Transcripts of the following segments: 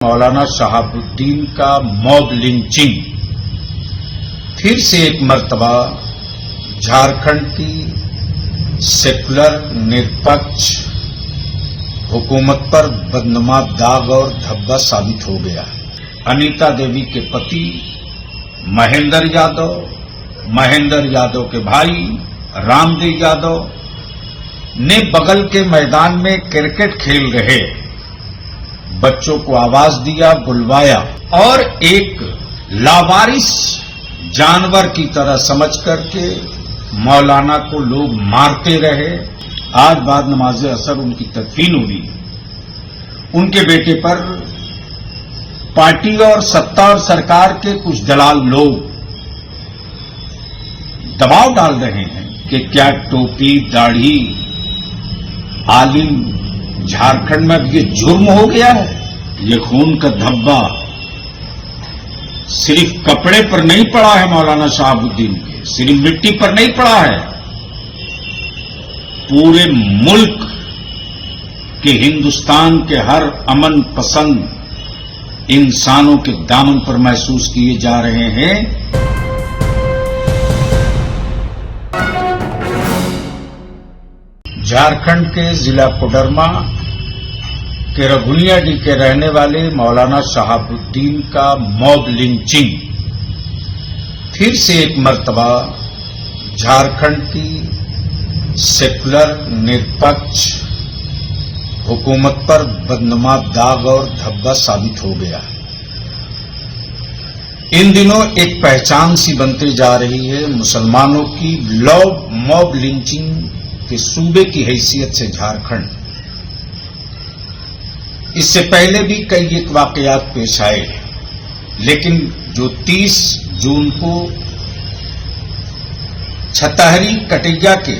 मौलाना शहाबुद्दीन का mob lynching फिर से एक मर्तबा झारखंड की सेकुलर निरपक्ष हुकूमत पर बदनुमा दाग और धब्बा साबित हो गया। अनीता देवी के पति महेंद्र यादव के भाई रामदेव यादव ने बगल के मैदान में क्रिकेट खेल रहे बच्चों को आवाज दिया, बुलवाया और एक लावारिस जानवर की तरह समझ करके मौलाना को लोग मारते रहे। आज बाद नमाज असर उनकी तदफीन हुई। उनके बेटे पर पार्टी और सत्ता और सरकार के कुछ दलाल लोग दबाव डाल रहे हैं कि क्या टोपी दाढ़ी आलिम झारखंड में अब ये जुर्म हो गया है। ये खून का धब्बा सिर्फ कपड़े पर नहीं पड़ा है मौलाना शहाबुद्दीन के, सिर्फ मिट्टी पर नहीं पड़ा है, पूरे मुल्क के हिंदुस्तान के हर अमन पसंद इंसानों के दामन पर महसूस किए जा रहे हैं। झारखंड के जिला कोडरमा के रघुनियाडीह के रहने वाले मौलाना शहाबुद्दीन का मॉब लिंचिंग फिर से एक मर्तबा झारखंड की सेकुलर निरपक्ष हुकूमत पर बदनुमा दाग और धब्बा साबित हो गया। इन दिनों एक पहचान सी बनती जा रही है मुसलमानों की मॉब लिंचिंग के सूबे की हैसियत से झारखंड। इससे पहले भी कई एक वाकयात पेश आए, लेकिन जो 30 जून को छतहरी कटैया के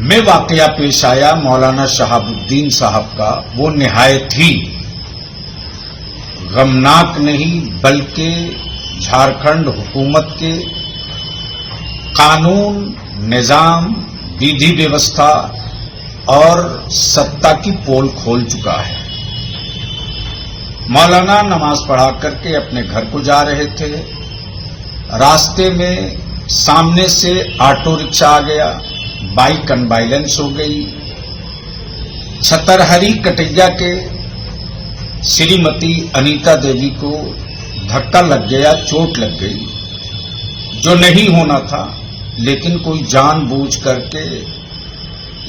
में वाकया पेश आया मौलाना शहाबुद्दीन साहब का, वो निहायत ही गमनाक नहीं बल्कि झारखंड हुकूमत के कानून, निजाम, विधि व्यवस्था और सत्ता की पोल खोल चुका है। मौलाना नमाज पढ़ा करके अपने घर को जा रहे थे। रास्ते में सामने से ऑटो रिक्शा आ गया, बाइक अनबाइलेंस हो गई। छतरहरी कटैया के श्रीमती अनीता देवी को धक्का लग गया, चोट लग गई, जो नहीं होना था, लेकिन कोई जानबूझ करके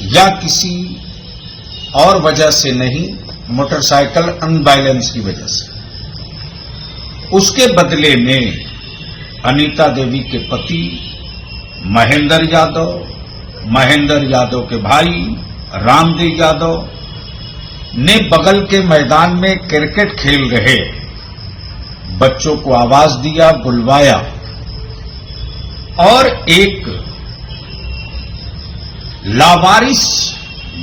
या किसी और वजह से नहीं, मोटरसाइकिल अनबैलेंस की वजह से। उसके बदले में अनीता देवी के पति महेंद्र यादव के भाई रामदेव यादव ने बगल के मैदान में क्रिकेट खेल रहे बच्चों को आवाज दिया, बुलवाया और एक लावारिस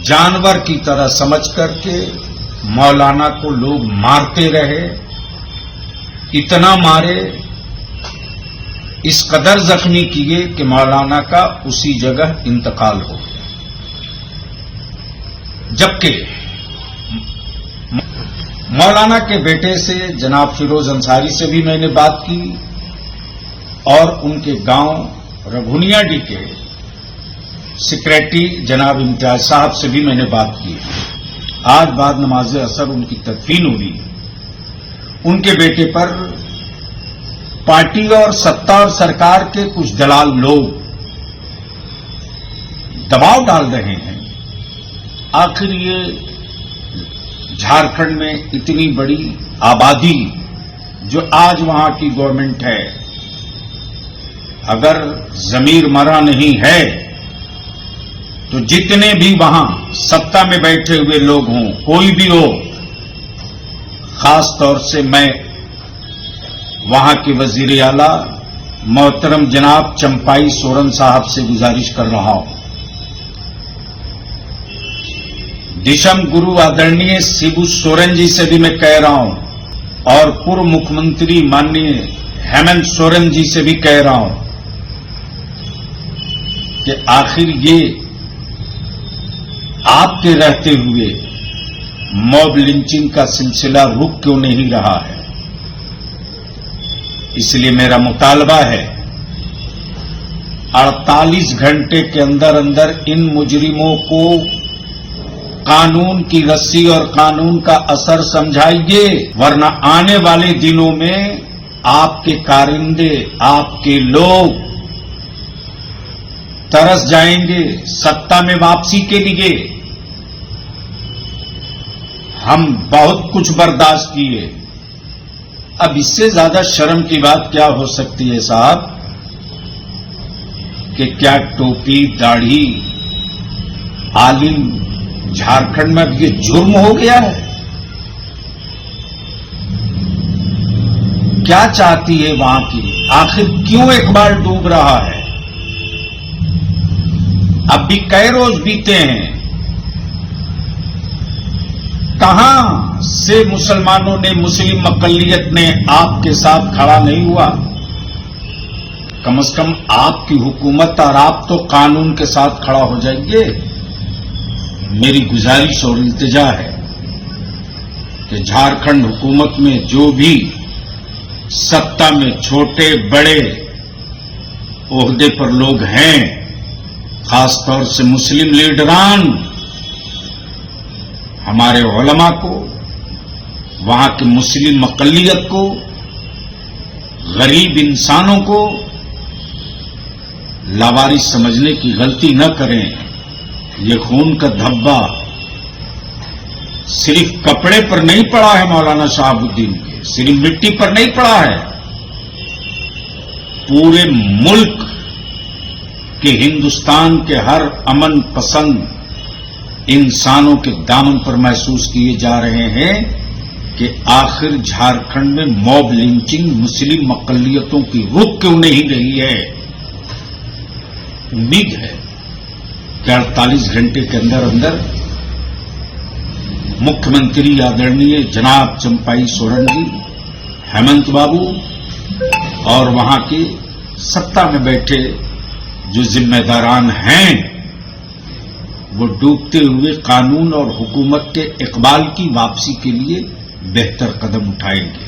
जानवर की तरह समझ करके मौलाना को लोग मारते रहे। इतना मारे, इस कदर जख्मी किए कि मौलाना का उसी जगह इंतकाल हो गया। जबकि मौलाना के बेटे से जनाब फिरोज अंसारी से भी मैंने बात की और उनके गांव रघुनियाडीह के सेक्रेटरी जनाब इम्तियाज साहब से भी मैंने बात की। आज बाद नमाज असर उनकी तदफीन हुई। उनके बेटे पर पार्टी और सत्ता और सरकार के कुछ दलाल लोग दबाव डाल रहे हैं। आखिर ये झारखंड में इतनी बड़ी आबादी जो आज वहां की गवर्नमेंट है, अगर जमीर मरा नहीं है तो जितने भी वहां सत्ता में बैठे हुए लोग हों, कोई भी हो, खास तौर से मैं वहां के वजीर आला मोहतरम जनाब चंपाई सोरेन साहब से गुजारिश कर रहा हूं। दिशम गुरु आदरणीय शिबू सोरेन जी से भी मैं कह रहा हूं और पूर्व मुख्यमंत्री माननीय हेमंत सोरेन जी से भी कह रहा हूं कि आखिर ये आपके रहते हुए मॉब लिंचिंग का सिलसिला रुक क्यों नहीं रहा है। इसलिए मेरा मुतालबा है 48 घंटे के अंदर अंदर इन मुजरिमों को कानून की रस्सी और कानून का असर समझाइए, वरना आने वाले दिनों में आपके कारिंदे, आपके लोग तरस जाएंगे सत्ता में वापसी के लिए। हम बहुत कुछ बर्दाश्त किए, अब इससे ज्यादा शर्म की बात क्या हो सकती है साहब, कि क्या टोपी दाढ़ी आलिम झारखंड में अब ये जुर्म हो गया है। क्या चाहती है वहां की, आखिर क्यों एक बार डूब रहा है। अब भी कई रोज बीते हैं, कहां से मुसलमानों ने, मुस्लिम अकलियत ने आपके साथ खड़ा नहीं हुआ। कम से कम आपकी हुकूमत और आप तो कानून के साथ खड़ा हो जाइए। मेरी गुजारिश और इल्तिजा है कि झारखंड हुकूमत में जो भी सत्ता में छोटे बड़े ओहदे पर लोग हैं, खासतौर से मुस्लिम लीडरान, हमारे उलमा को, वहां की मुस्लिम अक़लियत को, गरीब इंसानों को लावारिस समझने की गलती न करें। ये खून का धब्बा सिर्फ कपड़े पर नहीं पड़ा है मौलाना शहाबुद्दीन के, सिर्फ मिट्टी पर नहीं पड़ा है, पूरे मुल्क के, हिंदुस्तान के हर अमन पसंद इंसानों के दामन पर महसूस किए जा रहे हैं कि आखिर झारखंड में मॉब लिंचिंग मुस्लिम अक़लियतों की रुक क्यों नहीं रही है। उम्मीद है कि 48 घंटे के अंदर अंदर मुख्यमंत्री आदरणीय जनाब चंपाई सोरेन जी, हेमंत बाबू और वहां के सत्ता में बैठे जो जिम्मेदारान हैं, वो डूबते हुए कानून और हुकूमत के इकबाल की वापसी के लिए बेहतर कदम उठाएंगे।